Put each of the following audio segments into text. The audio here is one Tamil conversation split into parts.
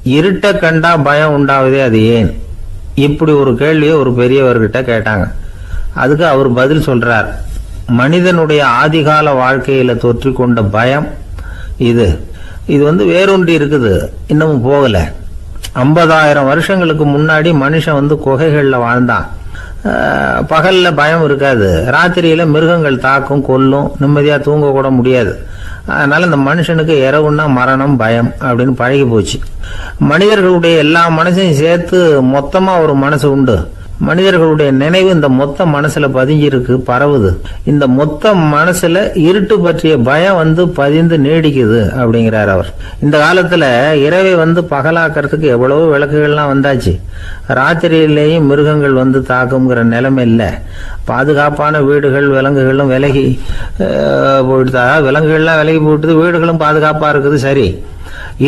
இருட்ட கண்டா பயம் உண்டாவதே அது ஏன்? இப்படி ஒரு கேள்வியை ஒரு பெரியவர்கிட்ட கேட்டாங்க. அதுக்கு அவர் பதில் சொல்றார், மனிதனுடைய ஆதிகால வாழ்க்கையில தொற்றிக்கொண்ட பயம் இது வேரூன்றி இருக்குது, இன்னமும் போகல. 50,000 வருஷங்களுக்கு முன்னாடி மனுஷன் குகைகள்ல வாழ்ந்தான். பகல்ல பயம் இருக்காது, ராத்திரியில மிருகங்கள் தாக்கும் கொல்லும், நிம்மதியா தூங்க கூட முடியாது. அதனால இந்த மனுஷனுக்கு இரவுன்னா மரணம் பயம் அப்படின்னு பழகி போச்சு. மனிதர்களுடைய எல்லா மனசையும் சேர்த்து மொத்தமா ஒரு மனசு உண்டு. மனிதர்களுடைய நினைவு இந்த மொத்த மனசுல பதிஞ்சிருக்கு, பரவுது. இந்த மொத்த மனசுல இருட்டு பற்றிய பயம் பதிந்து நீடிக்குது அப்படிங்கிறார் அவர். இந்த காலத்துல இரவை பகலாக்கிறதுக்கு எவ்வளவோ விளக்குகள்லாம் வந்தாச்சு. ராத்திரியிலேயும் மிருகங்கள் தாக்குங்கிற நிலைமை இல்லை. பாதுகாப்பான வீடுகள் விலங்குகளும் விலகி போயிட்டு, விலங்குகள்லாம் விலகி போயிட்டு, வீடுகளும் பாதுகாப்பா இருக்குது. சரி,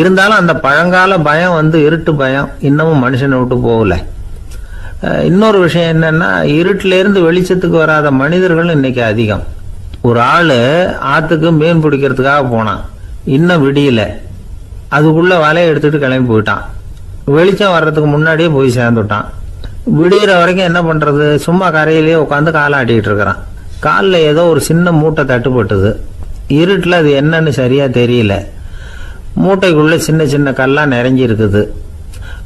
இருந்தாலும் அந்த பழங்கால பயம் இருட்டு பயம் இன்னமும் மனுஷனை விட்டு போகல. இன்னொரு விஷயம் என்னன்னா, இருட்டுல இருந்து வெளிச்சத்துக்கு வராத மனிதர்கள் இன்னைக்கு அதிகம். ஒரு ஆளு ஆத்துக்கு மீன் பிடிக்கிறதுக்காக போனான், இன்னும் விடியல. அதுக்குள்ள வலையை எடுத்துட்டு கிளம்பி போயிட்டான். வெளிச்சம் வர்றதுக்கு முன்னாடியே போய் சேர்ந்துட்டான். விடிகிற வரைக்கும் என்ன பண்றது, சும்மா கரையிலேயே உட்காந்து காலாட்டிட்டு இருக்கிறான். காலில் ஏதோ ஒரு சின்ன மூட்டை தட்டுப்பட்டுது. இருட்டில் அது என்னன்னு சரியா தெரியல. மூட்டைக்குள்ள சின்ன சின்ன கல்லாம் நிறைஞ்சி இருக்குது.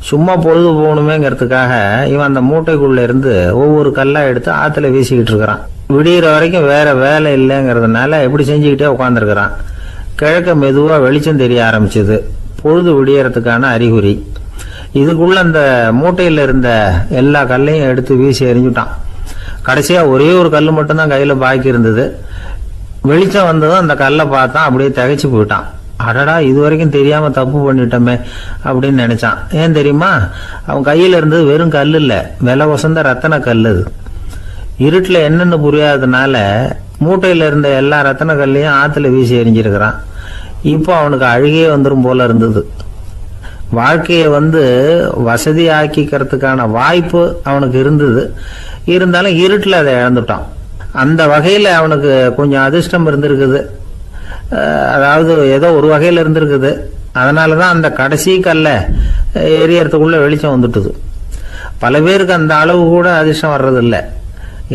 சும்மா பொழுது போகணுமேங்கிறதுக்காக இவன் அந்த மூட்டைக்குள்ள இருந்து ஒவ்வொரு கல்லா எடுத்து ஆத்துல வீசிக்கிட்டு இருக்கிறான். விடிகிற வரைக்கும் வேற வேலை இல்லைங்கிறதுனால எப்படி செஞ்சுக்கிட்டே உட்காந்துருக்கிறான். கிழக்க மெதுவா வெளிச்சம் தெரிய ஆரம்பிச்சது. பொழுது விடியறதுக்கான அறிகுறி. இதுக்குள்ள அந்த மூட்டையில இருந்த எல்லா கல்லையும் எடுத்து வீசி எறிஞ்சுட்டான். கடைசியா ஒரே ஒரு கல் மட்டும்தான் கையில பாக்கி இருந்தது. வெளிச்சம் வந்ததும் அந்த கல்லை பார்த்தான், அப்படியே திகைச்சு போயிட்டான். அடடா, இது வரைக்கும் தெரியாம தப்பு பண்ணிட்டோமே அப்படின்னு நினைச்சான். ஏன் தெரியுமா, அவன் கையில இருந்தது வெறும் கல் இல்ல, விலை வசந்த ரத்தன கல். அது இருட்டுல என்னன்னு புரியாததுனால மூட்டையில இருந்த எல்லா ரத்தன கல்லையும் ஆத்துல வீசி எறிஞ்சிருக்கிறான். இப்போ அவனுக்கு அழுகையே வந்துடும் போல இருந்தது. வாழ்க்கையை வசதி ஆக்கிக்கிறதுக்கான வாய்ப்பு அவனுக்கு இருந்தது. இருந்தாலும் இருட்டுல அதை இழந்துட்டான். அந்த வகையில அவனுக்கு கொஞ்சம் அதிர்ஷ்டம் இருந்திருக்குது. அதாவது ஏதோ ஒரு வகையில இருந்திருக்குது. அதனாலதான் அந்த கடைசி கல்ல எரியறதுக்குள்ள வெளிச்சம் வந்துட்டுது. பல பேருக்கு அந்த அளவு கூட அதிர்ஷ்டம் வர்றது இல்லை.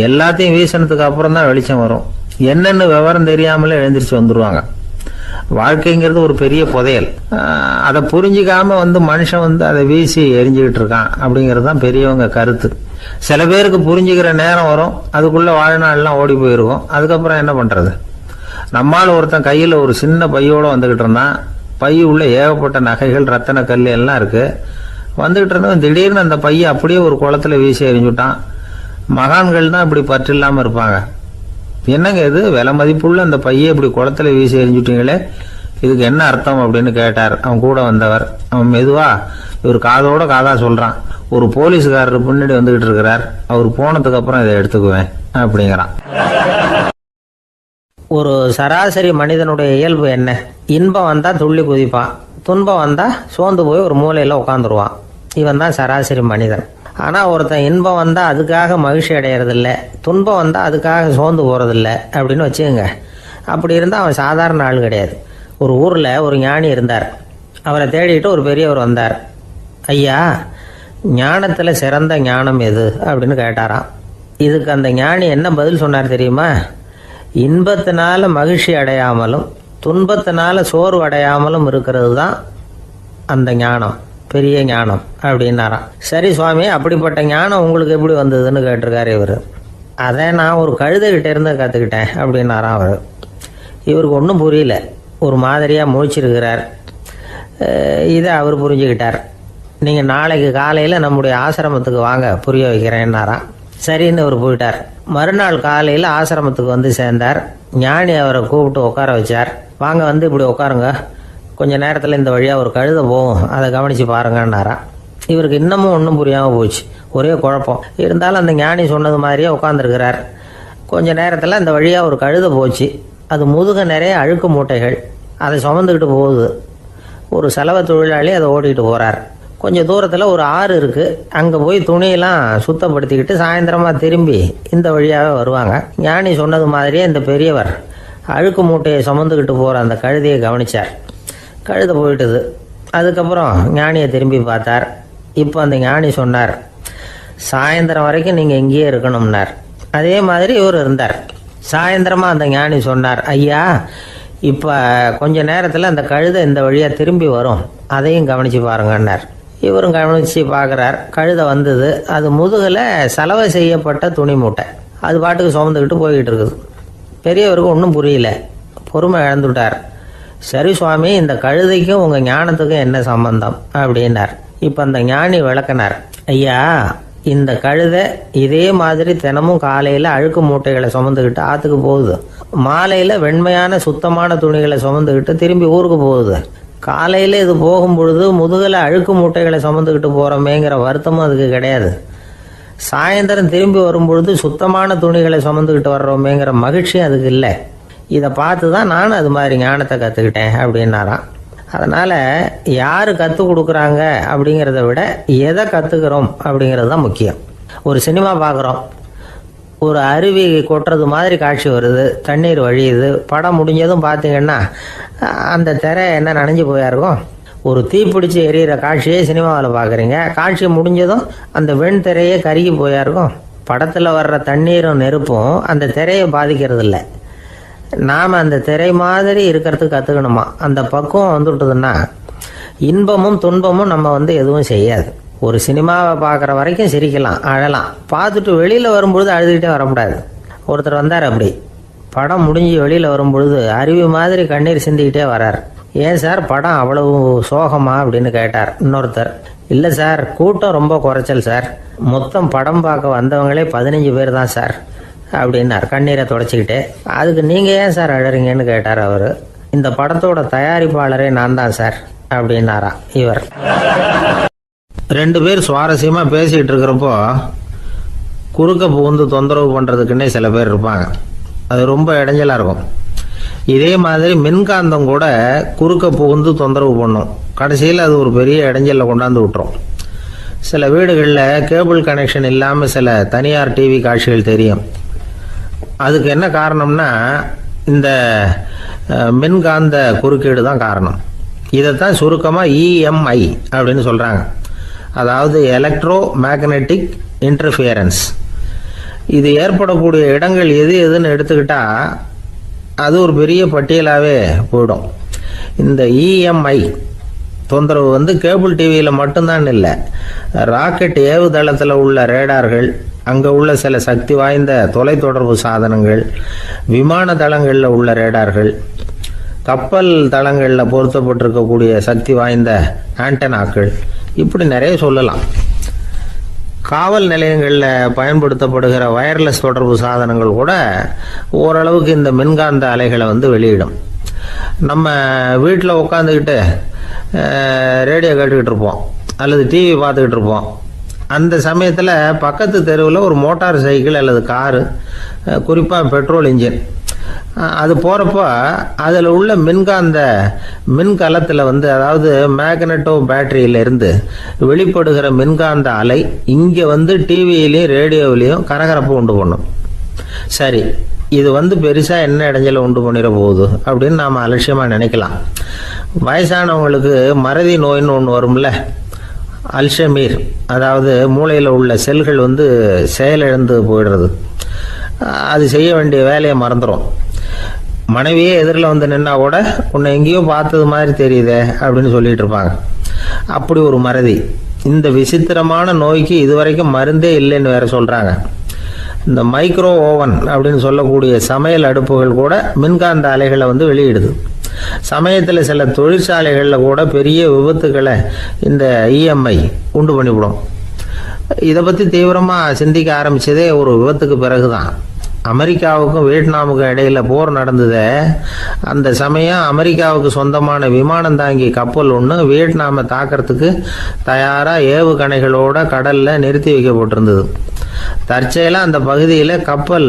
எல்லாத்தையும் வீசினதுக்கு அப்புறம் தான் வெளிச்சம் வரும். என்னன்னு விவரம் தெரியாமலே எழுந்திரிச்சு வந்துருவாங்க. வாழ்க்கைங்கிறது ஒரு பெரிய புதையல். அதை புரிஞ்சிக்காம மனுஷன் அதை வீசி எரிஞ்சுக்கிட்டு இருக்கான் அப்படிங்கிறது தான் பெரியவங்க கருத்து. சில பேருக்கு புரிஞ்சுக்கிற நேரம் வரும், அதுக்குள்ள வாழ்நாள்லாம் ஓடி போயிருக்கும். அதுக்கப்புறம் என்ன பண்றது? நம்மால் ஒருத்தன் கையில ஒரு சின்ன பையோட வந்துகிட்டு இருந்தான். பை உள்ள ஏகப்பட்ட நகைகள் ரத்தன கல் எல்லாம் இருக்கு. வந்துகிட்டு இருந்தவன் திடீர்னு அந்த பையை அப்படியே ஒரு குளத்துல வீசி எறிஞ்சுட்டான். மகான்கள் தான் இப்படி பற்று இல்லாம இருப்பாங்க. என்னங்க இது, விலை மதிப்புள்ள அந்த பையை இப்படி குளத்துல வீசி எறிஞ்சுட்டீங்களே, இதுக்கு என்ன அர்த்தம் அப்படின்னு கேட்டார் அவன் கூட வந்தவர். அவன் மெதுவா இவர் காதோட காதா சொல்றான், ஒரு போலீஸ்காரர் பின்னாடி வந்துகிட்டு இருக்கிறார், அவர் போனதுக்கு அப்புறம் இதை எடுத்துக்குவேன் அப்படிங்கிறான். ஒரு சராசரி மனிதனுடைய இயல்பு என்ன? இன்பம் வந்தா துள்ளி குதிப்பான், துன்பம் வந்தா சோர்ந்து போய் ஒரு மூலையில உட்காந்துருவான். இவன் தான் சராசரி மனிதன். ஆனா ஒருத்தன் இன்பம் வந்தா அதுக்காக மகிழ்ச்சி அடையறதில்ல, துன்பம் வந்தா அதுக்காக சோர்ந்து போறதில்ல அப்படின்னு வச்சுக்கோங்க. அப்படி இருந்தா அவன் சாதாரண ஆள் கிடையாது. ஒரு ஊர்ல ஒரு ஞானி இருந்தார். அவரை தேடிட்டு ஒரு பெரியவர் வந்தார். ஐயா, ஞானத்துல சிறந்த ஞானம் எது அப்படின்னு கேட்டாராம். இதுக்கு அந்த ஞானி என்ன பதில் சொன்னார் தெரியுமா? இன்பத்தினால மகிழ்ச்சி அடையாமலும் துன்பத்தினால சோர்வு அடையாமலும் இருக்கிறது தான் அந்த ஞானம், பெரிய ஞானம் அப்படின்னாராம். சரி சுவாமி, அப்படிப்பட்ட ஞானம் உங்களுக்கு எப்படி வந்ததுன்னு கேட்டிருக்காரு இவர். அதை நான் ஒரு கழுதைகிட்ட இருந்து கற்றுக்கிட்டேன் அப்படின்னாராம் அவர். இவருக்கு ஒன்றும் புரியல, ஒரு மாதிரியாக முழிச்சிருக்கிறார். இதை அவர் புரிஞ்சுக்கிட்டார். நீங்கள் நாளைக்கு காலையில் நம்முடைய ஆசிரமத்துக்கு வாங்க, புரிய வைக்கிறேன்னாராம். சரின்னு அவர் போயிட்டார். மறுநாள் காலையில் ஆசிரமத்துக்கு சேர்ந்தார். ஞானி அவரை கூப்பிட்டு உட்கார வச்சார். வாங்க இப்படி உட்காருங்க, கொஞ்ச நேரத்தில் இந்த வழியாக ஒரு கழுதை போகும், அதை கவனித்து பாருங்கன்னாராம். இவருக்கு இன்னமும் ஒன்றும் புரியாமல் போச்சு, ஒரே குழப்பம். இருந்தாலும் அந்த ஞானி சொன்னது மாதிரியே உட்காந்துருக்கிறார். கொஞ்ச நேரத்தில் இந்த வழியாக ஒரு கழுதை போச்சு. அது முதுக நிறைய அழுக்கு மூட்டைகள், அதை சுமந்துக்கிட்டு போகுது. ஒரு செலவு தொழிலாளி அதை ஓட்டிகிட்டு போகிறார். கொஞ்சம் தூரத்தில் ஒரு ஆறு இருக்குது. அங்கே போய் துணியெல்லாம் சுத்தப்படுத்திக்கிட்டு சாயந்தரமாக திரும்பி இந்த வழியாகவே வருவாங்க. ஞானி சொன்னது மாதிரியே இந்த பெரியவர் அழுக்கு மூட்டையை சுமந்துக்கிட்டு போகிற அந்த கழுதையை கவனித்தார். கழுதை போயிட்டுது. அதுக்கப்புறம் ஞானியை திரும்பி பார்த்தார். இப்போ அந்த ஞானி சொன்னார், சாயந்தரம் வரைக்கும் நீங்கள் இங்கேயே இருக்கணும்னார். அதே மாதிரி இவர் இருந்தார். சாயந்தரமாக அந்த ஞானி சொன்னார், ஐயா இப்போ கொஞ்ச நேரத்தில் அந்த கழுதை இந்த வழியாக திரும்பி வரும், அதையும் கவனித்து பாருங்கன்னார். இவரும் கவனித்து பார்க்குறார். கழுதை வந்தது. அது முதுகில் சலவை செய்யப்பட்ட துணி மூட்டை. அது பாட்டுக்கு சுமந்துக்கிட்டு போய்கிட்டு இருக்குது. பெரியவருக்கு ஒன்றும் புரியல, பொறுமை இழந்துட்டார். சரி சுவாமி, இந்த கழுதைக்கும் உங்கள் ஞானத்துக்கும் என்ன சம்பந்தம் அப்படின்னார். இப்போ அந்த ஞானி விளக்கினார், ஐயா இந்த கழுதை இதே மாதிரி தினமும் காலையில் அழுக்கு மூட்டைகளை சுமந்துக்கிட்டு ஆற்றுக்கு போகுது, மாலையில் வெண்மையான சுத்தமான துணிகளை சுமந்துக்கிட்டு திரும்பி ஊருக்கு போகுது. காலையில் இது போகும் பொழுது முதுகில் அழுக்கு மூட்டைகளை சுமந்துக்கிட்டு போகிறோமேங்கிற வருத்தமும் அதுக்கு கிடையாது. சாயந்தரம் திரும்பி வரும்பொழுது சுத்தமான துணிகளை சுமந்துக்கிட்டு வர்றோமேங்கிற மகிழ்ச்சி அதுக்கு இல்லை. இதை பார்த்து தான் நானும் அது மாதிரி ஞானத்தை கற்றுக்கிட்டேன் அப்படின்னாராம். அதனால் யார் கற்றுக் கொடுக்குறாங்க அப்படிங்கிறத விட எதை கற்றுக்கிறோம் அப்படிங்கிறது தான் முக்கியம். ஒரு சினிமா பார்க்குறோம், ஒரு அருவி கொட்டுறது மாதிரி காட்சி வருது, தண்ணீர் வழியுது. படம் முடிஞ்சதும் பார்த்தீங்கன்னா அந்த திரை என்ன நனைஞ்சு போயாருக்கும். ஒரு தீப்பிடிச்சு எரியிற காட்சியே சினிமாவில் பார்க்குறீங்க, காட்சி முடிஞ்சதும் அந்த வெண் திரையே கருகி போயாருக்கும். படத்தில் வர்ற தண்ணீரும் நெருப்பும் அந்த திரையை பாதிக்கிறது இல்லை. நாம் அந்த திரை மாதிரி இருக்கிறதுக்கு கற்றுக்கணுமா. அந்த பக்குவம் வந்துவிட்டதுன்னா இன்பமும் துன்பமும் நம்ம எதுவும் செய்யாது. ஒரு சினிமாவை பார்க்குற வரைக்கும் சிரிக்கலாம், அழலாம். பார்த்துட்டு வெளியில் வரும்பொழுது அழுதுகிட்டே வரக்கூடாது. ஒருத்தர் வந்தார், அப்படி படம் முடிஞ்சு வெளியில் வரும்பொழுது அருவி மாதிரி கண்ணீர் சிந்திக்கிட்டே வரார். ஏன் சார் படம் அவ்வளவு சோகமா அப்படின்னு கேட்டார். இன்னொருத்தர், இல்லை சார் கூட்டம் ரொம்ப குறைச்சல் சார், மொத்தம் படம் பார்க்க வந்தவங்களே 15 பேர் தான் சார் அப்படின்னார் கண்ணீரை தொடச்சிக்கிட்டே. அதுக்கு நீங்கள் ஏன் சார் அழறீங்கன்னு கேட்டார் அவர். இந்த படத்தோட தயாரிப்பாளரே நான் தான் சார் அப்படின்னாரா இவர். 2 பேர் சுவாரஸ்யமாக பேசிக்கிட்டு இருக்கிறப்போ குறுக்க புகுந்து தொந்தரவு பண்ணுறதுக்குன்னே சில பேர் இருப்பாங்க. அது ரொம்ப இடைஞ்சலாக இருக்கும். இதே மாதிரி மின்காந்தம் கூட குறுக்க புகுந்து தொந்தரவு பண்ணும். கடைசியில் அது ஒரு பெரிய இடைஞ்சலில் கொண்டாந்து விட்டுரும். சில வீடுகளில் கேபிள் கனெக்ஷன் இல்லாமல் சில தனியார் டிவி காட்சிகள் தெரியும். அதுக்கு என்ன காரணம்னா இந்த மின்காந்த குறுக்கீடு தான் காரணம். இதைத்தான் சுருக்கமாக இஎம்ஐ அப்படின்னு சொல்கிறாங்க. அதாவது எலக்ட்ரோ மேக்னெட்டிக் இன்டர்ஃபியரன்ஸ். இது ஏற்படக்கூடிய இடங்கள் எது எதுன்னு எடுத்துக்கிட்டால் அது ஒரு பெரிய பட்டியலாகவே போயிடும். இந்த இஎம்ஐ தொந்தரவு கேபிள் டிவியில் மட்டும்தான் இல்லை, ராக்கெட் ஏவுதளத்தில் உள்ள ரேடார்கள், அங்கே உள்ள சில சக்தி வாய்ந்த தொலைத்தொடர்பு சாதனங்கள், விமான தளங்களில் உள்ள ரேடார்கள், கப்பல் தளங்களில் பொருத்தப்பட்டிருக்கக்கூடிய சக்தி வாய்ந்த ஆண்டனாக்கள், இப்படி நிறைய சொல்லலாம். காவல் நிலையங்களில் பயன்படுத்தப்படுகிற வயர்லெஸ் தொடர்பு சாதனங்கள் கூட ஓரளவுக்கு இந்த மின்காந்த அலைகளை வெளியிடும். நம்ம வீட்டில் உட்காந்துக்கிட்டு ரேடியோ கேட்டுக்கிட்டு இருப்போம் அல்லது டிவி பார்த்துக்கிட்டு இருப்போம். அந்த சமயத்தில் பக்கத்து தெருவில் ஒரு மோட்டார் சைக்கிள் அல்லது காரு, குறிப்பாக பெட்ரோல் இன்ஜின், அது போகிறப்போ அதில் உள்ள மின்காந்த மின்கலத்தில் அதாவது மேக்னட்டோ பேட்டரியிலிருந்து வெளிப்படுகிற மின்காந்த அலை இங்கே டிவியிலையும் ரேடியோவிலையும் கரகரப்பு உண்டு பண்ணும். சரி, இது பெருசாக என்ன இடைஞ்சலை உண்டு பண்ணிட போகுது அப்படின்னு நாம் அலட்சியமாக நினைக்கலாம். வயசானவங்களுக்கு மறதி நோயின்னு ஒன்று வரும்ல, அல்ஷமீர், அதாவது மூளையில் உள்ள செல்கள் செயலிழந்து போயிடுறது. அது செய்ய வேண்டிய வேலையை மறந்துடும். மனைவியே எதிரில் நின்னா கூட உன்னை எங்கேயோ பார்த்தது மாதிரி தெரியுதே அப்படின்னு சொல்லிட்டு இருப்பாங்க. அப்படி ஒரு மறதி. இந்த விசித்திரமான நோய்க்கு இதுவரைக்கும் மருந்தே இல்லைன்னு வேற சொல்றாங்க. இந்த மைக்ரோ ஓவன் அப்படின்னு சொல்லக்கூடிய சமையல் அடுப்புகள் கூட மின்காந்த அலைகளை வெளியிடுது. சமயத்தில் சில தொழிற்சாலைகளில் கூட பெரிய விபத்துக்களை இந்த இஎம்ஐ உண்டு பண்ணிவிடும். இதை பற்றி தீவிரமாக சிந்திக்க ஆரம்பித்ததே ஒரு விபத்துக்கு பிறகுதான். அமெரிக்காவுக்கும் வியட்நாமுக்கும் இடையில போர் நடந்தது. அந்த சமயம் அமெரிக்காவுக்கு சொந்தமான விமானம் தாங்கி கப்பல் ஒன்று வியட்நாமை தாக்கிறதுக்கு தயாராக ஏவுகணைகளோட கடலில் நிறுத்தி வைக்கப்பட்டிருந்தது. தற்செயலாக அந்த பகுதியில் கப்பல்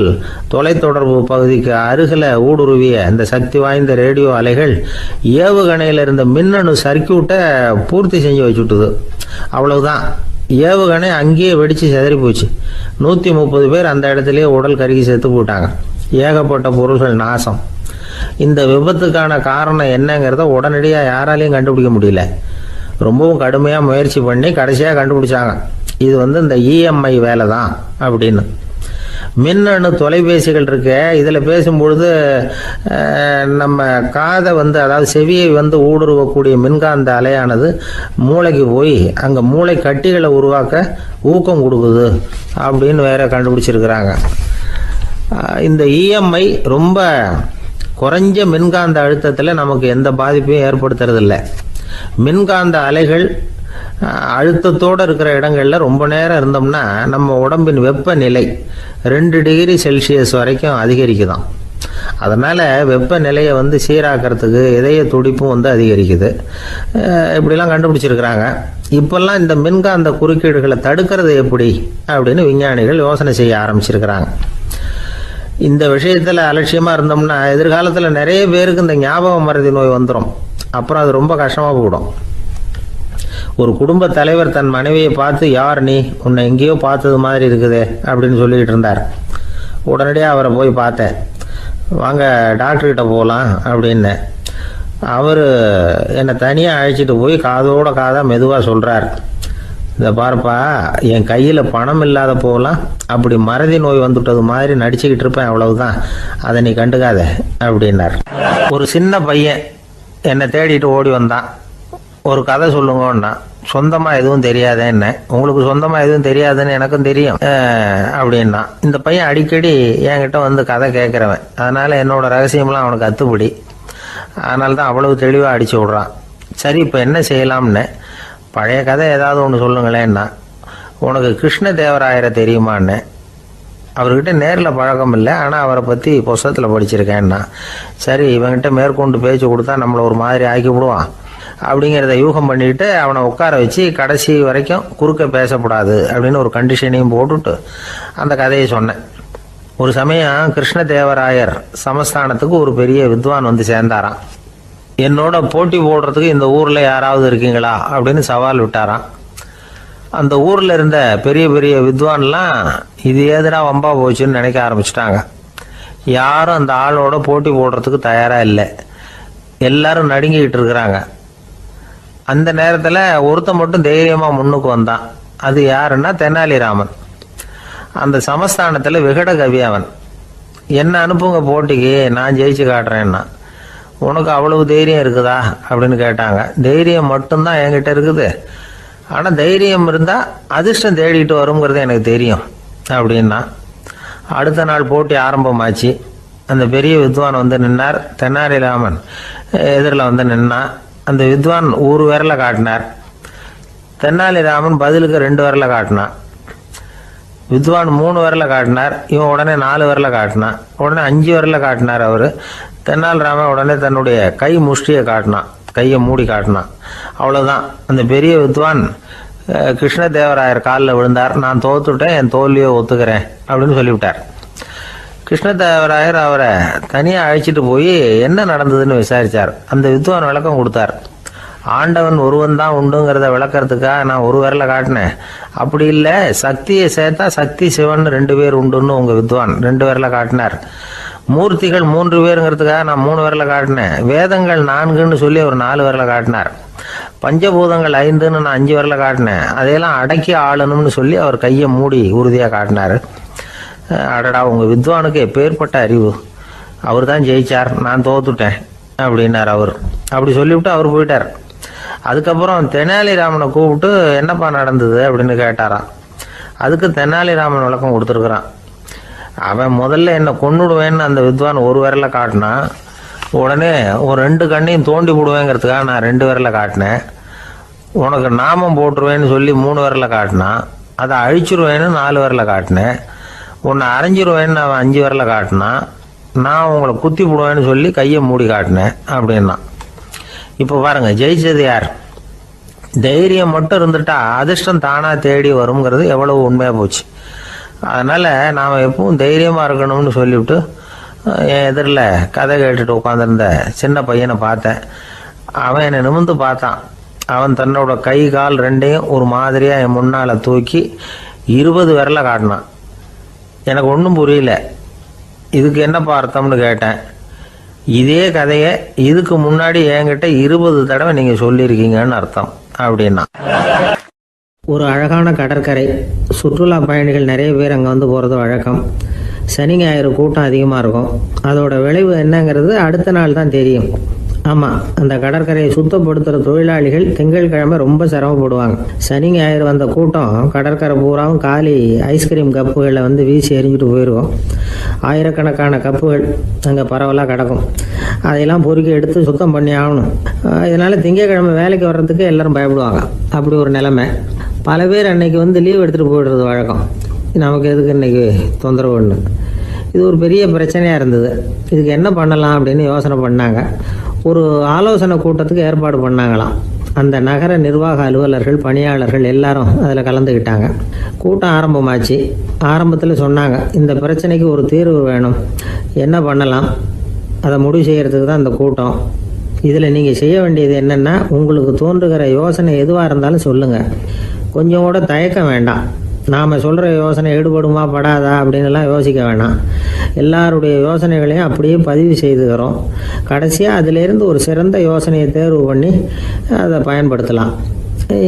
தொலைத்தொடர்பு பகுதிக்கு அருகில் ஊடுருவிய இந்த சக்தி வாய்ந்த ரேடியோ அலைகள் ஏவுகணையில் இருந்த மின்னணு சர்க்கியூட்டை பூர்த்தி செஞ்சு வச்சுட்டுது. அவ்வளவுதான், ஏவுகணை அங்கேயே வெடித்து சிதறி போச்சு. 130 பேர் அந்த இடத்துலயே உடல் கருகி செத்து போட்டாங்க. ஏகப்பட்ட பொருள்கள் நாசம். இந்த விபத்துக்கான காரணம் என்னங்கிறத உடனடியாக யாராலையும் கண்டுபிடிக்க முடியல. ரொம்பவும் கடுமையாக முயற்சி பண்ணி கடைசியாக கண்டுபிடிச்சாங்க இது இந்த இஎம்ஐ வேலை தான் அப்படின்னு. மின்னணு தொலைபேசிகள் இருக்க இதில் பேசும்பொழுது நம்ம காதை அதாவது செவியை ஊடுருவக்கூடிய மின்காந்த அலையானது மூளைக்கு போய் அங்கே மூளை கட்டிகளை உருவாக்க ஊக்கம் கொடுக்குது அப்படின்னு வேற கண்டுபிடிச்சிருக்கிறாங்க. இந்த இஎம்ஐ ரொம்ப குறைஞ்ச மின்காந்த அழுத்தத்தில் நமக்கு எந்த பாதிப்பையும் ஏற்படுத்துறதில்லை. மின்காந்த அலைகள் அழுத்தத்தோடு இருக்கிற இடங்களில் ரொம்ப நேரம் இருந்தோம்னா நம்ம உடம்பின் வெப்பநிலை 2 டிகிரி செல்சியஸ் வரைக்கும் அதிகரிக்குதாம். அதனால் வெப்பநிலையை சீராக்கிறதுக்கு இதய துடிப்பும் அதிகரிக்குது. இப்படிலாம் கண்டுபிடிச்சிருக்கிறாங்க. இப்போல்லாம் இந்த மின்காந்த குறுக்கீடுகளை தடுக்கிறது எப்படி அப்படின்னு விஞ்ஞானிகள் யோசனை செய்ய ஆரம்பிச்சிருக்கிறாங்க. இந்த விஷயத்தில் அலட்சியமாக இருந்தோம்னா எதிர்காலத்தில் நிறைய பேருக்கு இந்த ஞாபக மறதி நோய் வந்துடும். அப்புறம் அது ரொம்ப கஷ்டமாக போயிடும். ஒரு குடும்ப தலைவர் தன் மனைவியை பார்த்து, யார் நீ, உன்னை எங்கேயோ பார்த்தது மாதிரி இருக்குதே அப்படின்னு சொல்லிக்கிட்டு இருந்தார். உடனடியாக அவரை போய் பார்த்தேன். வாங்க டாக்டர்கிட்ட போகலாம் அப்படின்னு. அவர் என்னை தனியாக அழைச்சிட்டு போய் காதோட காதாக மெதுவாக சொல்கிறார், இதை பாருப்பா, என் கையில் பணம் இல்லாத போகலாம், அப்படி மறதி நோய் வந்துட்டது மாதிரி நடிச்சுக்கிட்டு இருப்பேன், அவ்வளவுதான், அதை நீ கண்டுக்காத அப்படின்னார். ஒரு சின்ன பையன் என்னை தேடிட்டு ஓடி வந்தான். ஒரு கதை சொல்லுங்கன்னா, சொந்தமாக எதுவும் தெரியாதே என்ன, உங்களுக்கு சொந்தமாக எதுவும் தெரியாதுன்னு எனக்கும் தெரியும் அப்படின்னா. இந்த பையன் அடிக்கடி என்கிட்ட கதை கேட்குறவன், அதனால் என்னோட ரகசியம்லாம் அவனுக்கு அத்துப்படி. அதனால தான் அவ்வளவு தெளிவாக அடிச்சு விட்றான். சரி, இப்போ என்ன செய்யலாம்னு, பழைய கதை ஏதாவது ஒன்று சொல்லுங்களேன்னா. உனக்கு கிருஷ்ணதேவராயரை தெரியுமான்னு. அவர்கிட்ட நேரில் பழக்கம் இல்லை, ஆனால் அவரை பற்றி புஸ்தகத்தில் படிச்சிருக்கேன்னா. சரி, இவங்கிட்ட மேற்கொண்டு பேச்சு கொடுத்தா நம்மளை ஒரு மாதிரி ஆக்கி விடுவான் அப்படிங்கிறத யூகம் பண்ணிட்டு அவனை உட்கார வச்சு கடைசி வரைக்கும் குறுக்க பேசக்கூடாது அப்படின்னு ஒரு கண்டிஷனையும் போட்டுட்டு அந்த கதையை சொன்னேன். ஒரு சமயம் கிருஷ்ணதேவராயர் சமஸ்தானத்துக்கு ஒரு பெரிய வித்வான் சேர்ந்தாராம். என்னோட போட்டி போடுறதுக்கு இந்த ஊரில் யாராவது இருக்கீங்களா அப்படின்னு சவால் விட்டாராம். அந்த ஊரில் இருந்த பெரிய பெரிய வித்வான்லாம் இது ஏதுடா வம்பா போச்சுன்னு நினைக்க ஆரம்பிச்சிட்டாங்க. யாரும் அந்த ஆளோட போட்டி போடுறதுக்கு தயாராக இல்லை. எல்லாரும் நடுங்கிக்கிட்டு இருக்கிறாங்க. அந்த நேரத்தில் ஒருத்தன் மட்டும் தைரியமாக முன்னுக்கு வந்தான். அது யாருன்னா தெனாலிராமன். அந்த சமஸ்தானத்தில் விகட கவி அவன். என்ன அனுப்புங்க போட்டிக்கு, நான் ஜெயிச்சு காட்டுறேன்னா. உனக்கு அவ்வளவு தைரியம் இருக்குதா அப்படின்னு கேட்டாங்க. தைரியம் மட்டும்தான் என்கிட்ட இருக்குது, ஆனால் தைரியம் இருந்தால் அதிர்ஷ்டம் தேடிட்டு வருங்கிறது எனக்கு தெரியும் அப்படின்னா. அடுத்த நாள் போட்டி ஆரம்பமாச்சு. அந்த பெரிய வித்வான் நின்னார். தெனாலிராமன் எதிரில் நின்னான். அந்த வித்வான் ஒரு விரலை காட்டினார். தெனாலிராமன் பதிலுக்கு 2 விரலை காட்டினான். வித்வான் 3 விரலை காட்டினார். இவன் உடனே 4 விரலை காட்டினான். உடனே 5 விரலை காட்டினார் அவர். தெனாலிராமன் உடனே தன்னுடைய கை முஷ்டியை காட்டினான், கையை மூடி காட்டினான். அவ்வளோதான். அந்த பெரிய வித்வான் கிருஷ்ணதேவராயர் காலில் விழுந்தார். நான் தோத்துட்டேன், என் தோல்வியை ஒத்துக்கிறேன் அப்படின்னு சொல்லிவிட்டார். கிருஷ்ணதேவராயர் அவரை தனியாக அழைச்சிட்டு போய் என்ன நடந்ததுன்னு விசாரித்தார். அந்த வித்வான் விளக்கம் கொடுத்தார். ஆண்டவன் ஒருவன் தான் உண்டுங்கிறத விளக்கறதுக்காக நான் ஒரு விரலை காட்டினேன். அப்படி இல்லை, சக்தியை சேர்த்தா சக்தி சிவன் 2 பேர் உண்டுன்னு உங்கள் வித்வான் 2 விரலை காட்டினார். மூர்த்திகள் 3 பேருங்கிறதுக்காக நான் 3 விரலை காட்டினேன். வேதங்கள் 4ன்னு சொல்லி அவர் 4 விரலை காட்டினார். பஞ்சபூதங்கள் 5ன்னு நான் 5 விரலை காட்டினேன். அதையெல்லாம் அடக்கி ஆளணும்னு சொல்லி அவர் கையை மூடி உறுதியாக காட்டினார். அடடா, உங்கள் வித்வானுக்கு எப்பேற்பட்ட அறிவு, அவர் தான் ஜெயிச்சார், நான் தோத்துட்டேன் அப்படின்னார் அவர். அப்படி சொல்லிவிட்டு அவர் போயிட்டார். அதுக்கப்புறம் தெனாலிராமனை கூப்பிட்டு என்னப்பா நடந்தது அப்படின்னு கேட்டாராம். அதுக்கு தெனாலிராமன் விளக்கம் கொடுத்துருக்குறான். அவன் முதல்ல என்னை கொன்னுடுவேன்னு அந்த வித்வான் 1 விரலை காட்டினான். உடனே ஒரு 2 கண்ணையும் தோண்டி போடுவேங்கிறதுக்காக நான் 2 விரலை காட்டினேன். உனக்கு நாமம் போட்டுருவேன்னு சொல்லி 3 விரலை காட்டினான். அதை அழிச்சிருவேன்னு 4 விரலை காட்டினேன். உன்னை அரைஞ்சிருவேன்னு அவன் 5 விரலை காட்டினான். நான் உங்களை குத்தி போடுவேன்னு சொல்லி கையை மூடி காட்டினேன் அப்படின்னா. இப்போ பாருங்க, ஜெயிச்சது யார்? தைரியம் மட்டும் இருந்துட்டா அதிர்ஷ்டம் தானாக தேடி வருங்கிறது எவ்வளவு உண்மையாக போச்சு. அதனால் நாம் எப்பவும் தைரியமாக இருக்கணும்னு சொல்லிவிட்டு என் எதிரில் கதை கேட்டுட்டு உட்காந்துருந்த சின்ன பையனை பார்த்தேன். அவன் என்னை நிமிர்ந்து பார்த்தான். அவன் தன்னோட கை கால் 2ஐயும் ஒரு மாதிரியாக என் முன்னால் தூக்கி 20 விரலை காட்டினான். எனக்கு ஒன்றும் புரியல. இதுக்கு என்னப்பா அர்த்தம்னு கேட்டேன். இதே கதையை இதுக்கு முன்னாடி என்கிட்ட 20 தடவை நீங்கள் சொல்லியிருக்கீங்கன்னு அர்த்தம் அப்படின்னா. ஒரு அழகான கடற்கரை, சுற்றுலா பயணிகள் நிறைய பேர் அங்கே வந்து போகிறது வழக்கம். சனி ஞாயிறு கூட்டம் அதிகமாக இருக்கும். அதோட விளைவு என்னங்கிறது அடுத்த நாள் தான் தெரியும். ஆமாம், அந்த கடற்கரையை சுத்தப்படுத்துகிற தொழிலாளிகள் திங்கட்கிழமை ரொம்ப சிரமப்படுவாங்க. சனி ஞாயிறு வந்த கூட்டம் கடற்கரை பூராவும் காலி ஐஸ்கிரீம் கப்புகளை வந்து வீசி எறிஞ்சிட்டு போயிடுவோம். ஆயிரக்கணக்கான கப்புகள் அங்கே பரவலாக கிடக்கும். அதையெல்லாம் பொறுக்கி எடுத்து சுத்தம் பண்ணி ஆகணும். இதனால் திங்கட்கிழமை வேலைக்கு வர்றதுக்கு எல்லாரும் பயப்படுவாங்க. அப்படி ஒரு நிலைமை. பல பேர் அன்னைக்கு வந்து லீவ் எடுத்துகிட்டு போயிடுறது வழக்கம். நமக்கு எதுக்கு இன்னைக்கு தொந்தரவுன்னு. இது ஒரு பெரிய பிரச்சனையாக இருந்தது. இதுக்கு என்ன பண்ணலாம் அப்படின்னு யோசனை பண்ணாங்க. ஒரு ஆலோசனை கூட்டத்துக்கு ஏற்பாடு பண்ணாங்களாம். அந்த நகர நிர்வாக அலுவலர்கள், பணியாளர்கள் எல்லாரும் அதில் கலந்துக்கிட்டாங்க. கூட்டம் ஆரம்பமாச்சு. ஆரம்பத்தில் சொன்னாங்க, இந்த பிரச்சனைக்கு ஒரு தீர்வு வேணும், என்ன பண்ணலாம், அதை முடிவு செய்கிறதுக்கு தான் இந்த கூட்டம். இதில் நீங்கள் செய்ய வேண்டியது என்னென்னா, உங்களுக்கு தோன்றுகிற யோசனை எதுவாக இருந்தாலும் சொல்லுங்கள். கொஞ்சம் கூட தயக்கம் வேண்டாம். நாம் சொல்கிற யோசனை ஈடுபடுமா படாதா அப்படின்லாம் யோசிக்க வேணாம். எல்லாருடைய யோசனைகளையும் அப்படியே பதிவு செய்துக்கிறோம். கடைசியாக அதிலேருந்து ஒரு சிறந்த யோசனையை தேர்வு பண்ணி அதை பயன்படுத்தலாம்.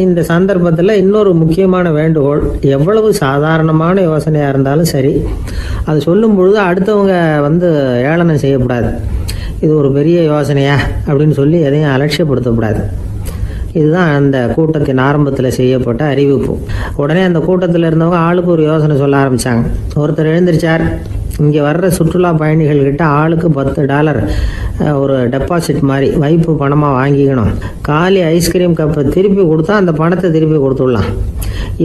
இந்த சந்தர்ப்பத்தில் இன்னொரு முக்கியமான வேண்டுகோள், எவ்வளவு சாதாரணமான யோசனையாக இருந்தாலும் சரி, அது சொல்லும் பொழுது அடுத்தவங்க வந்து ஏளனம் செய்யக்கூடாது. இது ஒரு பெரிய யோசனையா அப்படின்னு சொல்லி எதையும் அலட்சியப்படுத்தக்கூடாது. இதுதான் அந்த கூட்டத்தின் ஆரம்பத்தில் செய்யப்பட்ட அறிவிப்பு. உடனே அந்த கூட்டத்தில் இருந்தவங்க ஆளுக்கு ஒரு யோசனை சொல்ல ஆரம்பித்தாங்க. ஒருத்தர் எழுந்திருச்சார், இங்கே வர்ற சுற்றுலா பயணிகள்கிட்ட ஆளுக்கு $10 ஒரு டெபாசிட் மாதிரி வைப்பு பணமாக வாங்கிக்கணும். காலி ஐஸ்கிரீம் கப்பை திருப்பி கொடுத்தா அந்த பணத்தை திருப்பி கொடுத்துடலாம்.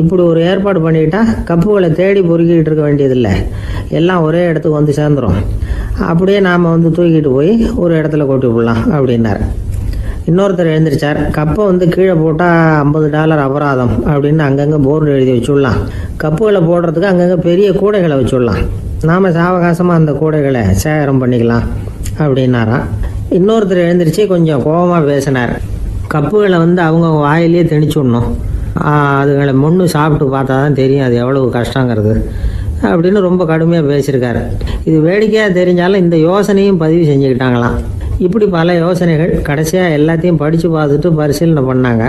இப்படி ஒரு ஏற்பாடு பண்ணிக்கிட்டா கப்புகளை தேடி பொறுக்கிட்டு இருக்க வேண்டியதில்லை, எல்லாம் ஒரே இடத்துக்கு வந்து சேர்ந்துடும். அப்படியே நாம் வந்து தூக்கிட்டு போய் ஒரு இடத்துல கொட்டி விடலாம் அப்படின்னாரு. இன்னொருத்தர் எழுந்திரிச்சார், கப்பை வந்து கீழே போட்டால் $50 அபராதம் அப்படின்னு அங்கங்கே போர்டு எழுதி வச்சுடலாம். கப்புகளை போடுறதுக்கு அங்கங்கே பெரிய கூடைகளை வச்சுடலாம். நாம் சாவகாசமாக அந்த கூடைகளை சேகரம் பண்ணிக்கலாம் அப்படின்னாராம். இன்னொருத்தர் எழுந்திரிச்சு கொஞ்சம் கோபமாக பேசினார். கப்புகளை வந்து அவங்க வாயிலேயே திணிச்சு விடணும், அதுகளை முன்னு சாப்பிட்டு பார்த்தா தான் தெரியும் அது எவ்வளவு கஷ்டங்கிறது அப்படின்னு ரொம்ப கடுமையாக பேசியிருக்காரு. இது வேடிக்கையாக தெரிஞ்சாலும் இந்த யோசனையும் பதிவு செஞ்சுக்கிட்டாங்களாம். இப்படி பல யோசனைகள். கடைசியாக எல்லாத்தையும் படித்து பார்த்துட்டு பரிசீலனை பண்ணாங்க.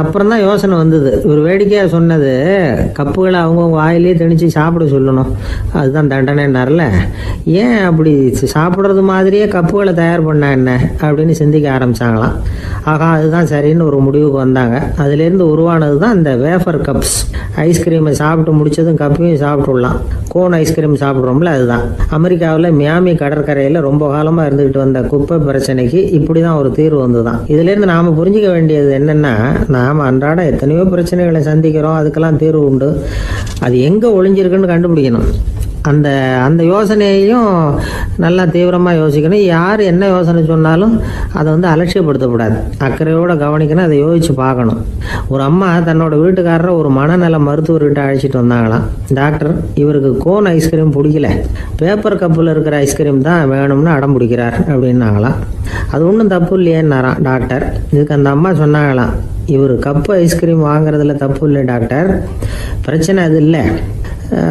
அப்புறம் தான் யோசனை வந்தது. ஒரு வேடிக்கையாக சொன்னது, கப்புகளை அவங்கவுங்க வாயிலே திணிச்சு சாப்பிட சொல்லணும், அதுதான் தண்டனைன்னார்ல. ஏன் அப்படி சாப்பிட்றது மாதிரியே கப்புகளை தயார் பண்ண என்ன அப்படின்னு சிந்திக்க ஆரம்பித்தாங்களாம். ஆகா, அதுதான் சரின்னு ஒரு முடிவுக்கு வந்தாங்க. அதுலேருந்து உருவானது தான் இந்த வேஃபர் கப்ஸ். ஐஸ்கிரீமை சாப்பிட்டு முடிச்சதும் கப்பையும் சாப்பிட்டுடலாம். கோன் ஐஸ்கிரீம் சாப்பிட்றோம்ல, அதுதான். அமெரிக்காவில் மியாமி கடற்கரையில் ரொம்ப காலமாக இருந்துக்கிட்டு வந்த குப்பை பிரச்சனைக்கு இப்படி தான் ஒரு தீர்வு வந்துதான். இதுலேருந்து நாம் புரிஞ்சிக்க வேண்டியது என்னென்னா, நாம் அன்றாட எத்தனையோ பிரச்சனைகளை சந்திக்கிறோம், அதுக்கெல்லாம் தீர்வு உண்டு. அது எங்கே ஒளிஞ்சிருக்குன்னு கண்டுபிடிக்கணும். அந்த யோசனையையும் நல்லா தீவிரமாக யோசிக்கணும். யார் என்ன யோசனை சொன்னாலும் அதை வந்து அலட்சியப்படுத்தக்கூடாது. அக்கறையோடு கவனிக்கணும், அதை யோசித்து பார்க்கணும். ஒரு அம்மா தன்னோட வீட்டுக்காரரை ஒரு மனநல மருத்துவர்கிட்ட அழைச்சிட்டு வந்தாங்களாம். டாக்டர், இவருக்கு கோன் ஐஸ்கிரீம் பிடிக்கல, பேப்பர் கப்பில் இருக்கிற ஐஸ்கிரீம் தான் வேணும்னு அடம் பிடிக்கிறார் அப்படின்னாங்களாம். அது ஒன்றும் தப்பு இல்லையேன்னாராம் டாக்டர். இதுக்கு அந்த அம்மா சொன்னாங்களாம், இவர் கப்பு ஐஸ்கிரீம் வாங்குறதுல தப்பு இல்லை டாக்டர், பிரச்சனை அது இல்லை.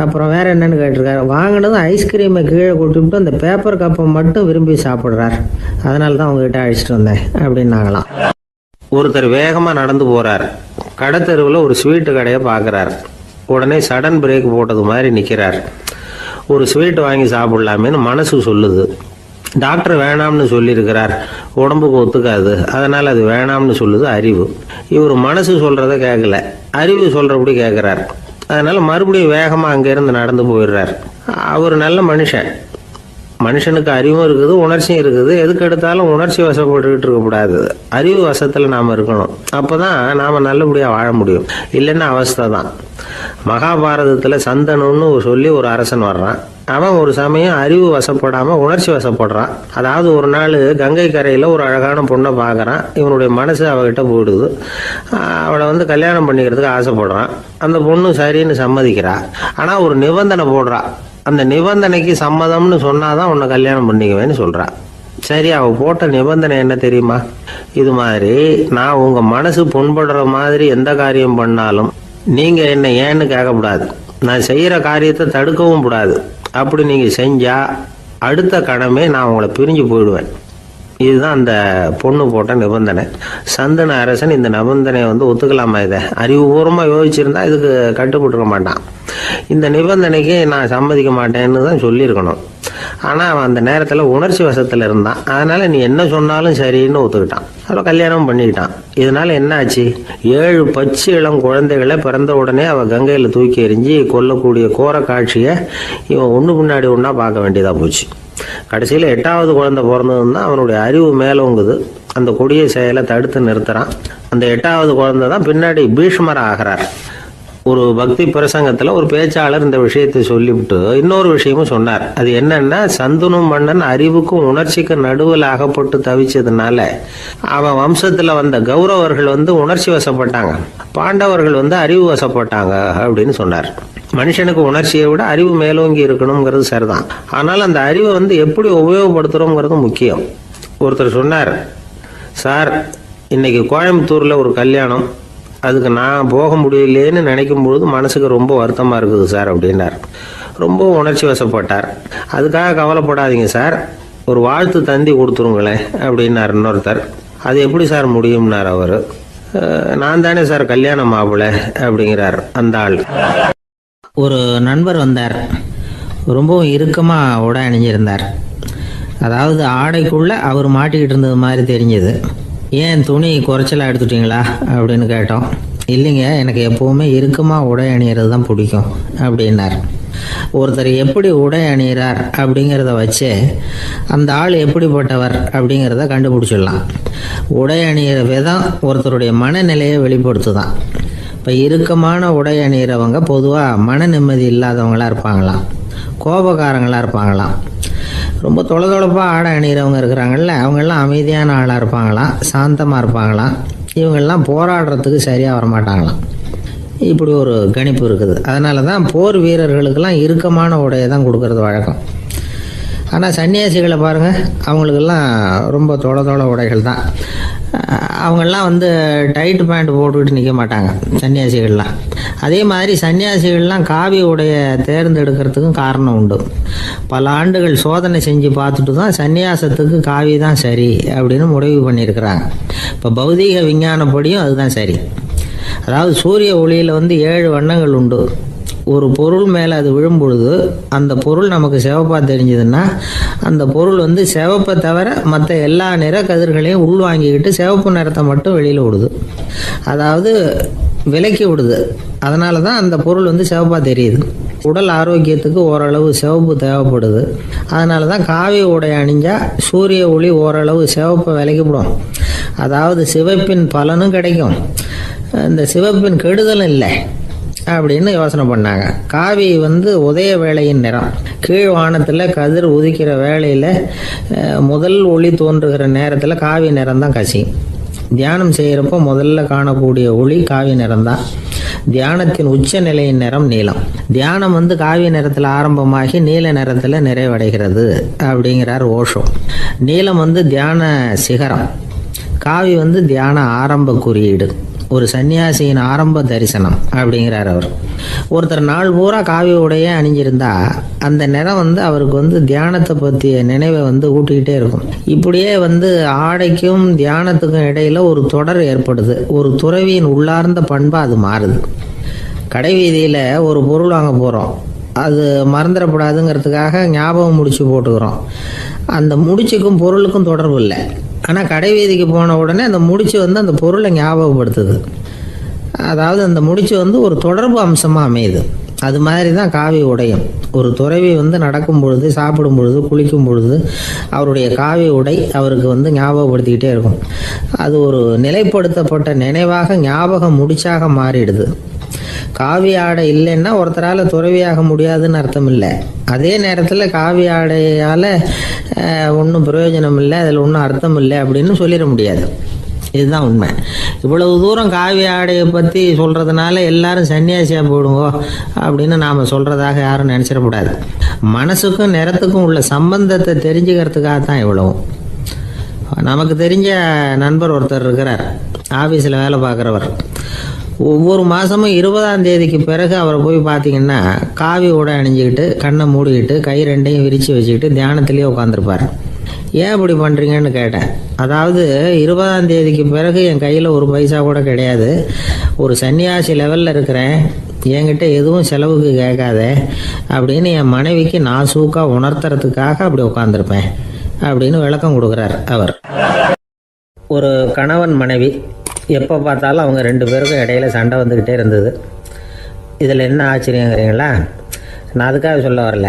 அப்புறம் வேற என்னன்னு கேட்டிருக்காரு. வாங்கினதும் ஐஸ்கிரீமை கீழே கொட்டிவிட்டு அந்த பேப்பர் கப்பை மட்டும் விரும்பி சாப்பிட்றார், அதனால தான் உங்ககிட்ட அழைச்சிட்டு வந்தேன் அப்படின்னாங்களாம். ஒருத்தர் வேகமாக நடந்து போகிறார். கடைத்தெருவில் ஒரு ஸ்வீட்டு கடையை பார்க்குறார். உடனே சடன் பிரேக் போட்டது மாதிரி நிற்கிறார். ஒரு ஸ்வீட் வாங்கி சாப்பிட்லாமேன்னு மனசு சொல்லுது. டாக்டர் வேணாம்னு சொல்லியிருக்கிறார், உடம்புக்கு ஒத்துக்காது, அதனால் அது வேணாம்னு சொல்லுது அறிவு. இவர் மனசு சொல்கிறத கேட்கல, அறிவு சொல்கிறபடி கேட்குறார். அதனால் மறுபடியும் வேகமாக அங்கேருந்து நடந்து போயிடுறார். அவர் நல்ல மனுஷனுக்கு அறிவும் இருக்குது, உணர்ச்சியும் இருக்குது. எதுக்கு எடுத்தாலும் உணர்ச்சி வசப்பட்டுக்கிட்டு இருக்கக்கூடாது, அறிவு வசத்தில் நாம் இருக்கணும். அப்போ தான் நாம் நல்லபடியாக வாழ முடியும். இல்லைன்னா அவஸ்தை தான். மகாபாரதத்தில் சந்தனுன்னு சொல்லி ஒரு அரசன் வர்றான். அவன் ஒரு சமயம் அறிவு வசப்படாமல் உணர்ச்சி வசப்படுறான். அதாவது ஒரு நாள் கங்கை கரையில் ஒரு அழகான பொண்ணை பார்க்குறான். இவனுடைய மனசு அவகிட்ட போயிடுது. அவளை வந்து கல்யாணம் பண்ணிக்கிறதுக்கு ஆசைப்படுறான். அந்த பொண்ணு சரின்னு சம்மதிக்கிறா. ஆனால் ஒரு நிபந்தனை போடுறா. அந்த நிபந்தனைக்கு சம்மதம்னு சொன்னாதான் உன்னை கல்யாணம் பண்ணிக்குவேன்னு சொல்றா. சரி, அவ போட்ட நிபந்தனை என்ன தெரியுமா? இது மாதிரி, நான் உங்க மனசு புண்படுற மாதிரி எந்த காரியம் பண்ணாலும் நீங்க என்ன ஏன்னு கேட்கக்கூடாது, நான் செய்யற காரியத்தை தடுக்கவும் கூடாது. அப்படி நீங்க செஞ்சா அடுத்த கணமே நான் உங்களை பிரிஞ்சு போயிடுவேன். இதுதான் அந்த பொண்ணு போட்ட நிபந்தனை. சந்தன அரசன் இந்த நிபந்தனையை ஒத்துக்கலாமா? இதை அறிவுபூர்வமாக யோசிச்சிருந்தா இதுக்கு கட்டுப்பட்டுருக்க மாட்டான். இந்த நிபந்தனைக்கு நான் சம்மதிக்க மாட்டேன்னு தான் சொல்லியிருக்கணும். ஆனால் அவன் அந்த நேரத்தில் உணர்ச்சி வசத்தில் இருந்தான். அதனால் நீ என்ன சொன்னாலும் சரின்னு ஒத்துக்கிட்டான். அப்புறம் கல்யாணம் பண்ணிக்கிட்டான். இதனால் என்ன ஆச்சு? 7 பச்சை இளம் குழந்தைகளை பிறந்த உடனே அவள் கங்கையில் தூக்கி எறிஞ்சி கொல்லக்கூடிய கோர காட்சியை இவன் ஒன்று பின்னாடி ஒன்றா பார்க்க வேண்டியதாக போச்சு. கடைசியில் 8வது குழந்தை பிறந்ததுன்னா அவனுடைய அறிவு மேலோங்குது. அந்த கொடிய செயலை தடுத்து நிறுத்துறான். அந்த 8வது குழந்தை தான் பின்னாடி பீஷ்மர் ஆகிறார். ஒரு பக்தி பிரசங்கத்தில் ஒரு பேச்சாளர் இந்த விஷயத்தை சொல்லிவிட்டு இன்னொரு விஷயமும் சொன்னார். அது என்னன்னா, சந்தனு மன்னன் அறிவுக்கும் உணர்ச்சிக்கும் நடுவில் அகப்பட்டு தவிச்சதுனால அவன் வம்சத்தில் வந்த கௌரவர்கள் உணர்ச்சி வசப்பட்டாங்க, பாண்டவர்கள் அறிவு வசப்பட்டாங்க அப்படின்னு சொன்னார். மனுஷனுக்கு உணர்ச்சியை விட அறிவு மேலோங்கி இருக்கணுங்கிறது சரிதான். ஆனால் அந்த அறிவை எப்படி உபயோகப்படுத்துகிறோங்கிறது முக்கியம். ஒருத்தர் சொன்னார், சார் இன்னைக்கு கோயம்புத்தூரில் ஒரு கல்யாணம், அதுக்கு நான் போக முடியலேன்னு நினைக்கும் பொழுது மனசுக்கு ரொம்ப வருத்தமாக இருக்குது சார் அப்படின்னார். ரொம்ப உணர்ச்சி வசப்பட்டார். அதுக்காக கவலைப்படாதீங்க சார், ஒரு வாழ்த்து தந்தி கொடுத்துருங்களேன் அப்படின்னார் இன்னொருத்தர். அது எப்படி சார் முடியும்னார் அவர். நான் தானே சார் கல்யாண மாப்பிள்ளை அப்படிங்கிறார் அந்த ஆள். ஒரு நண்பர் வந்தார். ரொம்பவும் இறுக்கமாக உடை அணிஞ்சிருந்தார். அதாவது ஆடைக்குள்ளே அவர் மாட்டிக்கிட்டு இருந்தது மாதிரி தெரிஞ்சது. ஏன் துணி குறைச்சலாக எடுத்துட்டிங்களா அப்படின்னு கேட்டோம். இல்லைங்க, எனக்கு எப்போவுமே இறுக்கமாக உடை அணிகிறது தான் பிடிக்கும் அப்படின்னார். ஒருத்தர் எப்படி உடை அணிகிறார் அப்படிங்கிறத வச்சு அந்த ஆள் எப்படிப்பட்டவர் அப்படிங்கிறத கண்டுபிடிச்சிடலாம். உடை அணிகிற விதம் ஒருத்தருடைய மனநிலையை வெளிப்படுத்துதான். இப்போ இறுக்கமான உடை அணிகிறவங்க பொதுவாக மன நிம்மதி இல்லாதவங்களாக இருப்பாங்களாம், கோபக்காரங்களாக இருப்பாங்களாம். ரொம்ப தொலைதொலைப்பாக ஆடை அணிகிறவங்க இருக்கிறாங்கல்ல, அவங்கெல்லாம் அமைதியான ஆளாக இருப்பாங்களாம், சாந்தமாக இருப்பாங்களாம். இவங்கெல்லாம் போராடுறதுக்கு சரியாக வரமாட்டாங்களாம். இப்படி ஒரு கணிப்பு இருக்குது. அதனால தான் போர் வீரர்களுக்கெல்லாம் இறுக்கமான உடையை தான் கொடுக்கறது வழக்கம். ஆனால் சன்னியாசிகளை பாருங்கள், அவங்களுக்கெல்லாம் ரொம்ப தொலை உடைகள் தான். அவங்கெல்லாம் டைட் பேண்ட் போட்டுக்கிட்டு நிற்க மாட்டாங்க சன்னியாசிகள்லாம். அதே மாதிரி சன்னியாசிகள்லாம் காவி உடைய தேர்ந்தெடுக்கிறதுக்கும் காரணம் உண்டு. பல ஆண்டுகள் சோதனை செஞ்சு பார்த்துட்டு தான் சன்னியாசத்துக்கு காவி தான் சரி அப்படின்னு முடிவு பண்ணியிருக்கிறாங்க. இப்போ பௌதீக விஞ்ஞானப்படியும் அதுதான் சரி. அதாவது சூரிய ஒளியில் 7 வண்ணங்கள் உண்டு. ஒரு பொருள் மேலே அது விழும்பொழுது அந்த பொருள் நமக்கு சிவப்பாக தெரிஞ்சதுன்னா அந்த பொருள் சிவப்பை தவிர மற்ற எல்லா நிற கதிர்களையும் உள்வாங்கிக்கிட்டு சிவப்பு நிறத்தை மட்டும் வெளியில் விடுது. அதாவது விலக்கி விடுது. அதனால தான் அந்த பொருள் சிவப்பாக தெரியுது. உடல் ஆரோக்கியத்துக்கு ஓரளவு சிவப்பு தேவைப்படுது. அதனால தான் காவி உடை அணிஞ்சால் சூரிய ஒளி ஓரளவு சிவப்பை விலக்கிவிடும். அதாவது சிவப்பின் பலனும் கிடைக்கும், இந்த சிவப்பின் கெடுதலும் இல்லை அப்படின்னு யோசனை பண்ணாங்க. காவி உதய வேளையின் நிறம். கீழ் வானத்தில் கதிர் உதிக்கிற வேளையில் முதல் ஒளி தோன்றுகிற நேரத்தில் காவி நிறம் தான் கசியும். தியானம் செய்கிறப்போ முதல்ல காணக்கூடிய ஒளி காவி நிறம்தான். தியானத்தின் உச்ச நிலையின் நிறம் நீலம். தியானம் காவி நிறத்தில் ஆரம்பமாகி நீல நிறத்தில் நிறைவடைகிறது அப்படிங்கிறார் ஓஷோ. நீலம் தியான சிகரம், காவி தியான ஆரம்ப குறியீடு, ஒரு சன்னியாசியின் ஆரம்ப தரிசனம் அப்படிங்கிறார் அவர். ஒருத்தர் நாள் பூரா காவி உடைய அணிஞ்சிருந்தா அந்த நிறம் அவருக்கு தியானத்தை பற்றிய நினைவை ஊட்டிக்கிட்டே இருக்கும். இப்படியே ஆடைக்கும் தியானத்துக்கும் இடையில ஒரு தொடர் ஏற்படுது. ஒரு துறவியின் உள்ளார்ந்த பண்பாக அது மாறுது. கடை வீதியில் ஒரு பொருள் வாங்க போகிறோம், அது மறந்துடக்கூடாதுங்கிறதுக்காக ஞாபகம் முடிச்சு போட்டுக்கிறோம். அந்த முடிச்சுக்கும் பொருளுக்கும் தொடர்பு இல்லை. ஆனால் கடை வீதிக்கு போன உடனே அந்த முடிச்சு அந்த பொருளை ஞாபகப்படுத்துது. அதாவது அந்த முடிச்சு ஒரு தொடர்பு அம்சமாக அமையுது. அது மாதிரி தான் காவி உடையும். ஒரு துறவி நடக்கும் பொழுது, சாப்பிடும் பொழுது, குளிக்கும் பொழுது அவருடைய காவி உடை அவருக்கு ஞாபகப்படுத்திக்கிட்டே இருக்கும். அது ஒரு நிலைப்படுத்தப்பட்ட நினைவாக ஞாபக முடிச்சாக மாறிடுது. காவி ஆடை இல்லைன்னா ஒருத்தரால் துறவியாக முடியாதுன்னு அர்த்தம் இல்லை. அதே நேரத்தில் காவி ஆடையால் ஒன்றும் பிரயோஜனம் இல்லை, அதில் ஒன்றும் அர்த்தம் இல்லை அப்படின்னு சொல்லிட முடியாது. இதுதான் உண்மை. இவ்வளவு தூரம் காவி ஆடையை பற்றி சொல்கிறதுனால எல்லாரும் சன்னியாசியாக போடுங்கோ அப்படின்னு நாம் சொல்கிறதாக யாரும் நினச்சிடக்கூடாது. மனசுக்கும் நிறத்துக்கும் உள்ள சம்பந்தத்தை தெரிஞ்சுக்கிறதுக்காக தான் இவ்வளவும். நமக்கு தெரிஞ்ச நண்பர் ஒருத்தர் இருக்கிறார், ஆஃபீஸில் வேலை பார்க்குறவர். ஒவ்வொரு மாதமும் 20ஆம் தேதிக்கு பிறகு அவரை போய் பார்த்தீங்கன்னா காவி உடை அணிஞ்சிக்கிட்டு, கண்ணை மூடிக்கிட்டு, கை ரெண்டையும் விரித்து வச்சுக்கிட்டு தியானத்திலேயே உட்காந்துருப்பார். ஏன் இப்படி பண்ணுறீங்கன்னு கேட்டேன். அதாவது 20ஆம் தேதிக்கு பிறகு என் கையில் ஒரு பைசா கூட கிடையாது, ஒரு சன்னியாசி லெவலில் இருக்கிறேன், என்கிட்ட எதுவும் செலவுக்கு கேட்காத அப்படின்னு என் மனைவிக்கு நான் சூக்காக உணர்த்துறதுக்காக அப்படி உட்காந்துருப்பேன் அப்படின்னு விளக்கம் கொடுக்குறார் அவர். ஒரு கணவன் மனைவி எப்போ பார்த்தாலும் அவங்க 2 பேருக்கும் இடையில சண்டை வந்துக்கிட்டே இருந்தது. இதில் என்ன ஆச்சரியங்கிறீங்களா? நான் அதுக்காக சொல்ல வரல,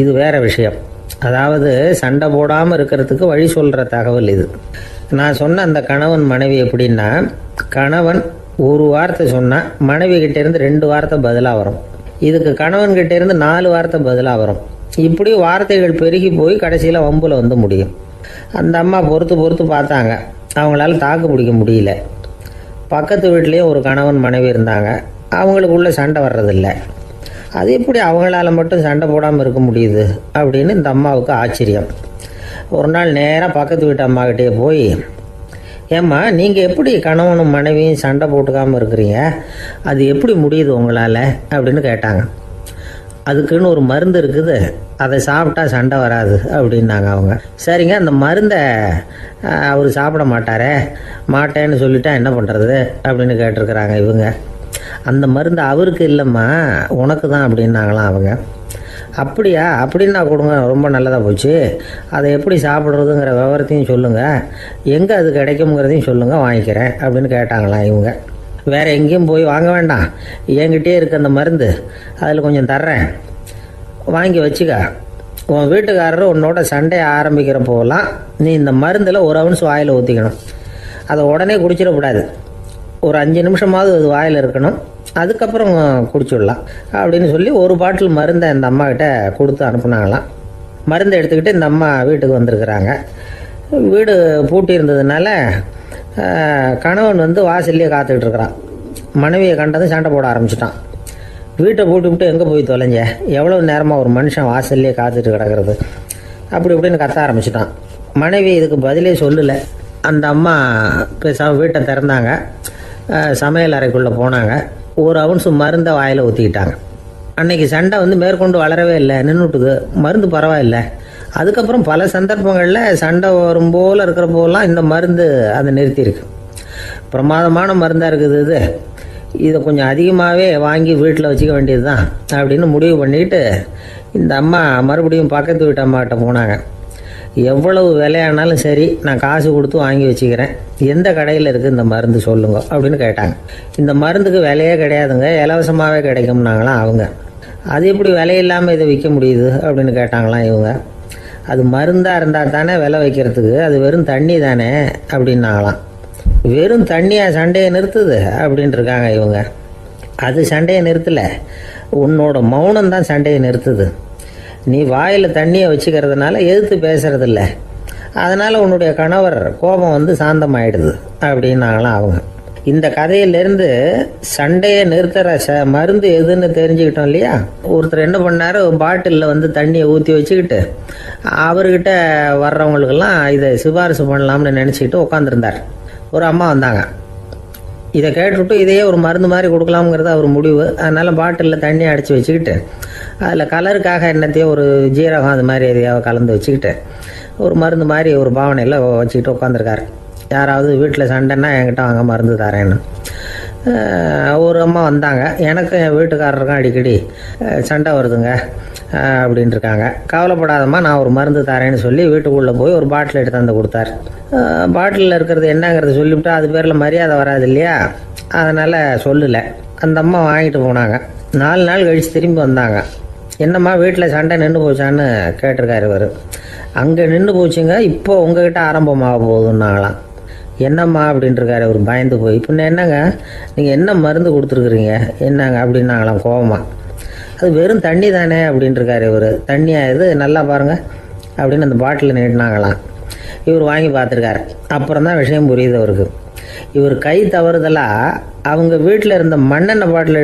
இது வேறு விஷயம். அதாவது சண்டை போடாமல் இருக்கிறதுக்கு வழி சொல்கிற தகவல் இது. நான் சொன்ன அந்த கணவன் மனைவி எப்படின்னா, கணவன் ஒரு வார்த்தை சொன்னால் மனைவி கிட்டேருந்து 2 வார்த்தை பதிலாக வரும், இதுக்கு கணவன்கிட்டேருந்து 4 வார்த்தை பதிலாக வரும். இப்படி வார்த்தைகள் பெருகி போய் கடைசியில் வம்புல வந்து முடியும். அந்த அம்மா பொறுத்து பார்த்தாங்க, அவங்களால தாக்கு பிடிக்க முடியல. பக்கத்து வீட்லேயும் ஒரு கணவன் மனைவி இருந்தாங்க, அவங்களுக்குள்ள சண்டை வர்றதில்லை. அது எப்படி அவங்களால மட்டும் சண்டை போடாமல் இருக்க முடியுது அப்படின்னு இந்த அம்மாவுக்கு ஆச்சரியம். ஒரு நாள் நேராக பக்கத்து வீட்டு அம்மாக்கிட்டே போய், ஏம்மா நீங்கள் எப்படி கணவனும் மனைவியும் சண்டை போட்டுக்காமல் இருக்கிறீங்க, அது எப்படி முடியுது உங்களால் அப்படின்னு கேட்டாங்க. அதுக்குன்னு ஒரு மருந்து இருக்குது, அதை சாப்பிட்டா சண்டை வராது அப்படின்னாங்க அவங்க. சரிங்க, அந்த மருந்தை அவர் சாப்பிட மாட்டேன்னு சொல்லிட்டா என்ன பண்ணுறது அப்படின்னு கேட்டிருக்கிறாங்க இவங்க. அந்த மருந்து அவருக்கு இல்லைம்மா, உனக்கு தான் அப்படின்னாங்களாம் அவங்க. அப்படியா, அப்படின்னா கொடுங்க, ரொம்ப நல்லதாக போச்சு. அதை எப்படி சாப்பிட்றதுங்கிற விவரத்தையும் சொல்லுங்கள், எங்கே அது கிடைக்குங்கிறதையும் சொல்லுங்கள், வாங்கிக்கிறேன் அப்படின்னு கேட்டாங்களாம் இவங்க. வேறு எங்கேயும் போய் வாங்க வேண்டாம், என்கிட்டே இருக்க அந்த மருந்து அதில் கொஞ்சம் தர்றேன், வாங்கி வச்சுக்க. உன் வீட்டுக்காரர் உன்னோட சண்டையை ஆரம்பிக்கிறப்போலாம் நீ இந்த மருந்தில் ஒரு அவுன்ஸ் வாயில் ஊற்றிக்கணும். அதை உடனே குடிச்சிடக்கூடாது, ஒரு 5 நிமிஷமாவது அது வாயில் இருக்கணும், அதுக்கப்புறம் குடிச்சிடலாம் அப்படின்னு சொல்லி ஒரு பாட்டில் மருந்தை இந்த அம்மா கிட்ட கொடுத்து அனுப்புனாங்களாம். மருந்தை எடுத்துக்கிட்டு இந்த அம்மா வீட்டுக்கு வந்திருக்கிறாங்க. வீடு பூட்டி இருந்ததுனால கணவன் வந்து வாசல்லையே காத்துக்கிட்டு இருக்கிறான். மனைவியை கண்டதும் சண்டை போட ஆரம்பிச்சிட்டான். வீட்டை பூட்டி விட்டு எங்கே போய் தொலைஞ்ச, எவ்வளோ நேரமாக ஒரு மனுஷன் வாசல்லையே காத்துட்டு கிடக்கிறது அப்படி இப்படின்னு கத்த ஆரம்பிச்சிட்டான். மனைவி இதுக்கு பதிலே சொல்லலை. அந்த அம்மா பேசாமல் வீட்டை திறந்தாங்க, சமையல் அறைக்குள்ளே போனாங்க, ஒரு அவுன்ஸ் மருந்தை வாயில் ஊற்றிக்கிட்டாங்க. அன்னைக்கு சண்டை வந்து மேற்கொண்டு வளரவே இல்லை, நின்றுட்டுது. மருந்து பரவாயில்லை. அதுக்கப்புறம் பல சந்தர்ப்பங்களில் சண்டை வரும் போல் இருக்கிற போலாம் இந்த மருந்து அதை நிறுத்தியிருக்கு. பிரமாதமான மருந்தாக இருக்குது இதை கொஞ்சம் அதிகமாகவே வாங்கி வீட்டில் வச்சுக்க வேண்டியது தான் அப்படின்னு முடிவு பண்ணிட்டு இந்த அம்மா மறுபடியும் பக்கத்து வீட்டு அம்மாக்கிட்ட போனாங்க. எவ்வளவு விலையானாலும் சரி, நான் காசு கொடுத்து வாங்கி வச்சுக்கிறேன், எந்த கடையில் இருக்குது இந்த மருந்து சொல்லுங்க அப்படின்னு கேட்டாங்க. இந்த மருந்துக்கு விலையே கிடையாதுங்க, இலவசமாகவே கிடைக்கும்னாங்களாம் அவங்க. அது எப்படி விலையில்லாமல் இதை விற்க முடியுது அப்படின்னு கேட்டாங்களாம் இவங்க. அது மருந்தாக இருந்தால் தானே விலை வைக்கிறதுக்கு, அது வெறும் தண்ணி தானே அப்படின்னாங்களாம். வெறும் தண்ணியாக சண்டையை நிறுத்துது அப்படின்ட்டு இருக்காங்க இவங்க. அது சண்டையை நிறுத்தலை, உன்னோட மௌனம் தான் சண்டையை நிறுத்துது. நீ வாயில் தண்ணியை வச்சுக்கிறதுனால எதிர்த்து பேசுறதில்ல, அதனால் உன்னுடைய கணவர் கோபம் வந்து சாந்தமாயிடுது அப்படின்னாங்களாம் அவங்க. இந்த கதையிலேருந்து சண்டையை நிறுத்துகிற மருந்து எதுன்னு தெரிஞ்சுக்கிட்டோம் இல்லையா? ஒருத்தர் என்ன பண்ணார், பாட்டிலில் வந்து தண்ணியை ஊற்றி வச்சுக்கிட்டு அவர்கிட்ட வர்றவங்களுக்கெல்லாம் இதை சிபாரிசு பண்ணலாம்னு நினச்சிக்கிட்டு உட்காந்துருந்தார். ஒரு அம்மா வந்தாங்க, இதை கேட்டுவிட்டு இதையே ஒரு மருந்து மாதிரி கொடுக்கலாம்ங்கிறது அவர் முடிவு. அதனால் பாட்டிலில் தண்ணி அடைச்சி வச்சுக்கிட்டு அதில் கலருக்காக என்னத்தையும் ஒரு ஜீரகம் அது மாதிரி எதையாவது கலந்து வச்சுக்கிட்டு ஒரு மருந்து மாதிரி ஒரு பாவனையில் வச்சுக்கிட்டு உட்காந்துருக்காரு. யாராவது வீட்டில் சண்டைன்னா என்கிட்ட வாங்க மருந்து தரேன்னு. ஒரு அம்மா வந்தாங்க, எனக்கும் என் வீட்டுக்காரருக்கும் அடிக்கடி சண்டை வருதுங்க அப்படின்ட்டு இருக்காங்க. கவலைப்படாதம்மா, நான் ஒரு மருந்து தரேன்னு சொல்லி வீட்டுக்குள்ளே போய் ஒரு பாட்டில் எடுத்து வந்து கொடுத்தாரு. பாட்டிலில் இருக்கிறது என்னங்கிறத சொல்லிவிட்டு அது பேரில் மரியாதை வராது இல்லையா, அதனால் சொல்லலை. அந்த அம்மா வாங்கிட்டு போனாங்க. 4 நாள் கழித்து திரும்பி வந்தாங்க. என்னம்மா வீட்டில் சண்டை நின்று போச்சான்னு கேட்டிருக்காரு இவர். அங்கே நின்று போச்சுங்க, இப்போ உங்ககிட்ட ஆரம்பமாக போகுதுன்னாங்களாம். என்னம்மா அப்படின்ட்டுருக்காரு இவர் பயந்து போய். இப்போ என்னங்க நீங்கள் என்ன மருந்து கொடுத்துருக்குறீங்க என்னங்க அப்படின்னாங்களாம் கோபமாக. அது வெறும் தண்ணி தானே அப்படின்ட்டுருக்காரு இவர். தண்ணியாக இது நல்லா பாருங்கள் அப்படின்னு அந்த பாட்டில் நீட்டினாங்களாம். இவர் வாங்கி பார்த்துருக்காரு. அப்புறம் தான் விஷயம் புரியுது அவருக்கு. இவர் கை தவறுதலாக அவங்க வீட்டில் இருந்த மண்ணெண்ணெய் பாட்டில்